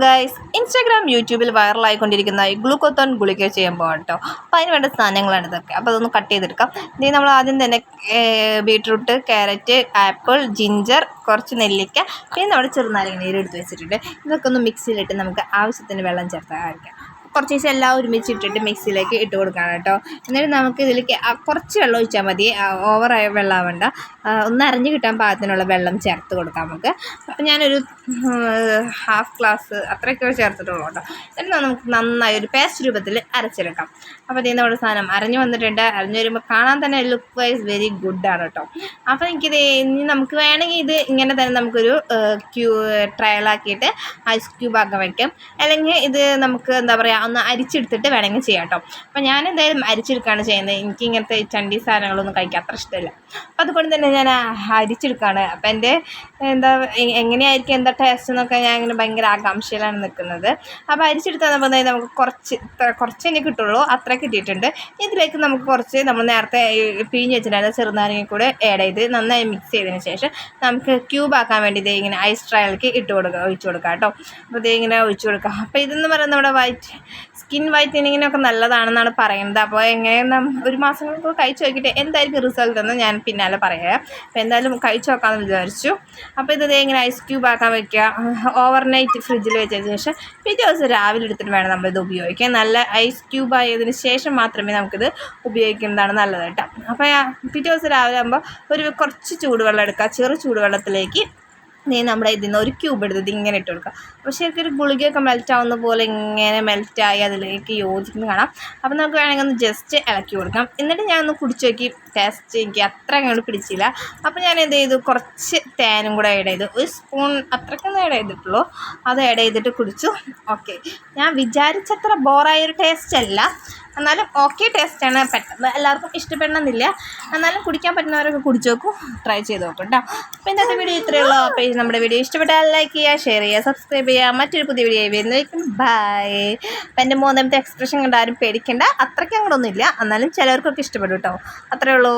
Guys, Instagram യൂട്യൂബിൽ വൈറലായിക്കൊണ്ടിരിക്കുന്ന ഈ ഗ്ലൂക്കോത്തോൺ ഗുളിക ചെയ്യാൻ പോകാം കേട്ടോ. അപ്പോൾ അതിന് വേണ്ട സാധനങ്ങളാണ് ഇതൊക്കെ. അപ്പോൾ അതൊന്ന് കട്ട് ചെയ്തെടുക്കാം. ഇനി നമ്മൾ ആദ്യം തന്നെ ബീട്രൂട്ട്, ക്യാരറ്റ്, ആപ്പിൾ, ജിഞ്ചർ, കുറച്ച് നെല്ലിക്ക, പിന്നെ നമ്മുടെ ചെറുനാരങ്ങ നീര് എടുത്ത് വെച്ചിട്ടുണ്ട്. ഇതൊക്കെ ഒന്ന് മിക്സിയിലിട്ട് നമുക്ക് ആവശ്യത്തിന് വെള്ളം ചേർത്ത് കഴിക്കാം. കുറച്ച് ദിവസം എല്ലാം ഒരുമിച്ച് ഇട്ടിട്ട് മിക്സിയിലേക്ക് ഇട്ട് കൊടുക്കണം കേട്ടോ. എന്നിട്ട് നമുക്ക് ഇതിലേക്ക് കുറച്ച് വെള്ളം ഒഴിച്ചാൽ മതി, ഓവറായ വെള്ളം ആവേണ്ട. ഒന്ന് അരഞ്ഞ് കിട്ടാൻ പാകത്തിനുള്ള വെള്ളം ചേർത്ത് കൊടുക്കാം നമുക്ക്. അപ്പം ഞാനൊരു ഹാഫ് ഗ്ലാസ് അത്രയൊക്കെ ചേർത്തിട്ടുള്ളൂ കേട്ടോ. എന്നിട്ട് നമുക്ക് നന്നായി ഒരു പേസ്റ്റ് രൂപത്തിൽ അരച്ചെടുക്കാം. അപ്പോൾ ഇതിൽ നമ്മുടെ സാധനം അരഞ്ഞ് വന്നിട്ടുണ്ട്. അരഞ്ഞ് വരുമ്പോൾ കാണാൻ തന്നെ ലുക്ക് വൈസ് വെരി ഗുഡാണ് കേട്ടോ. അപ്പോൾ എനിക്കിത് ഇനി നമുക്ക് വേണമെങ്കിൽ ഇത് ഇങ്ങനെ തന്നെ നമുക്കൊരു ട്രയലാക്കിയിട്ട് ഐസ് ക്യൂബ് ആക്കാൻ വയ്ക്കാം. അല്ലെങ്കിൽ ഇത് നമുക്ക് എന്താ പറയുക ഒന്ന് അരിച്ചെടുത്തിട്ട് വേണമെങ്കിൽ ചെയ്യാം കേട്ടോ. അപ്പോൾ ഞാൻ എന്തായാലും അരിച്ചെടുക്കുകയാണ് ചെയ്യുന്നത്. എനിക്ക് ഇങ്ങനത്തെ ചണ്ടി സാധനങ്ങളൊന്നും കഴിക്കാൻ അത്ര ഇഷ്ടമില്ല. അപ്പോൾ അതുകൊണ്ട് തന്നെ ഞാൻ അരിച്ചെടുക്കുകയാണ്. അപ്പോൾ എൻ്റെ എങ്ങനെയായിരിക്കും എന്താ ടേസ്റ്റ് എന്നൊക്കെ ഞാൻ ഇങ്ങനെ ഭയങ്കര ആകാംക്ഷയിലാണ് നിൽക്കുന്നത്. അപ്പോൾ അരിച്ചെടുത്ത് വന്നപ്പോൾ നമുക്ക് കുറച്ച് തന്നെ കിട്ടുള്ളൂ, അത്ര കിട്ടിയിട്ടുണ്ട്. ഇതിലേക്ക് നമുക്ക് കുറച്ച് നമ്മൾ നേരത്തെ പിഴിഞ്ഞ് വെച്ചിട്ടുണ്ടായിരുന്ന ചെറുനാരങ്ങ കൂടെ ആഡ് ചെയ്ത് നന്നായി മിക്സ് ചെയ്തതിന് ശേഷം നമുക്ക് ക്യൂബ് ആക്കാൻ വേണ്ടി ഇതേ ഇങ്ങനെ ഐസ് ട്രയലിലേക്ക് ഒഴിച്ചു കൊടുക്കാം കേട്ടോ. അപ്പോൾ ഇതേ ഇങ്ങനെ ഒഴിച്ചു കൊടുക്കാം. അപ്പോൾ ഇതെന്ന് പറയുന്നത് നമ്മുടെ സ്കിൻ വൈറ്റനിങ്ങിനൊക്കെ നല്ലതാണെന്നാണ് പറയുന്നത്. അപ്പോൾ എങ്ങനെ ഒരു മാസം കൊണ്ട് കഴിച്ച് നോക്കിയിട്ട് എന്തായിരിക്കും റിസൾട്ട് എന്ന് ഞാൻ പിന്നാലെ പറയാം. അപ്പോൾ എന്തായാലും കഴിച്ച് നോക്കാമെന്ന് വിചാരിച്ചു. അപ്പോൾ ഇത് ഇങ്ങനെ ഐസ് ക്യൂബ് ആക്കാൻ വയ്ക്കുക. ഓവർനൈറ്റ് ഫ്രിഡ്ജിൽ വെച്ചതിന് ശേഷം പിറ്റേ ദിവസം രാവിലെ എടുത്തിട്ട് വേണം നമ്മളിത് ഉപയോഗിക്കാൻ. നല്ല ഐസ് ക്യൂബ് ആയതിന് ശേഷം മാത്രമേ നമുക്കിത് ഉപയോഗിക്കുന്നതാണ് നല്ലത് കേട്ടോ. അപ്പോൾ പിറ്റേ ദിവസം രാവിലെ ആകുമ്പോൾ കുറച്ച് ചൂടുവെള്ളം എടുക്കുക. ചെറു ചൂടുവെള്ളത്തിലേക്ക് നമ്മുടെ ഇതിൽ നിന്ന് ഒരു ക്യൂബ് എടുത്തത് ഇങ്ങനെ ഇട്ട് കൊടുക്കുക. അപ്പോൾ ശരിക്കും ഒരു ഗുളികയൊക്കെ മെൽറ്റാവുന്ന പോലെ ഇങ്ങനെ മെൽറ്റായി അതിലേക്ക് യോജിക്കുന്നത് കാണാം. അപ്പോൾ നമുക്ക് വേണമെങ്കിൽ ഒന്ന് ജസ്റ്റ് ഇളക്കി കൊടുക്കാം. എന്നിട്ട് ഞാനൊന്ന് കുടിച്ച് നോക്കി. ടേസ്റ്റ് എനിക്ക് അത്ര അങ്ങോട്ട് പിടിച്ചില്ല. അപ്പോൾ ഞാൻ എന്ത് ചെയ്തു, കുറച്ച് തേനും കൂടെ ആഡ് ചെയ്തു. ഒരു സ്പൂൺ അത്രയ്ക്കൊന്നും ആഡ് ചെയ്തിട്ടുള്ളൂ. അത് ആഡ് ചെയ്തിട്ട് കുടിച്ചു. ഓക്കെ, ഞാൻ വിചാരിച്ചത്ര ബോറായൊരു ടേസ്റ്റ് അല്ല, എന്നാലും ഓക്കെ ടേസ്റ്റാണ്. പെട്ടെന്ന് എല്ലാവർക്കും ഇഷ്ടപ്പെടണമെന്നില്ല, എന്നാലും കുടിക്കാൻ പറ്റുന്നവരൊക്കെ കുടിച്ച് നോക്കും, ട്രൈ ചെയ്ത് നോക്കും കേട്ടോ. അപ്പോൾ ഇന്നത്തെ വീഡിയോ ഇത്രയേ ഉള്ളൂ. അപ്പോൾ നമ്മുടെ വീഡിയോ ഇഷ്ടപ്പെട്ടാൽ ലൈക്ക് ചെയ്യുക, ഷെയർ ചെയ്യുക, സബ്സ്ക്രൈബ് ചെയ്യുക. മറ്റൊരു പുതിയ വീഡിയോ വരുന്നതായിരിക്കും. ബൈ. അപ്പോൾ എൻ്റെ മൂന്നാമത്തെ എക്സ്പ്രഷൻ കണ്ട് ആരും പേടിക്കേണ്ട, അത്രയ്ക്ക് അങ്ങോട്ടൊന്നുമില്ല, എന്നാലും ചിലവർക്കൊക്കെ ഇഷ്ടപ്പെടും കേട്ടോ. അത്രയേ ഉള്ളൂ.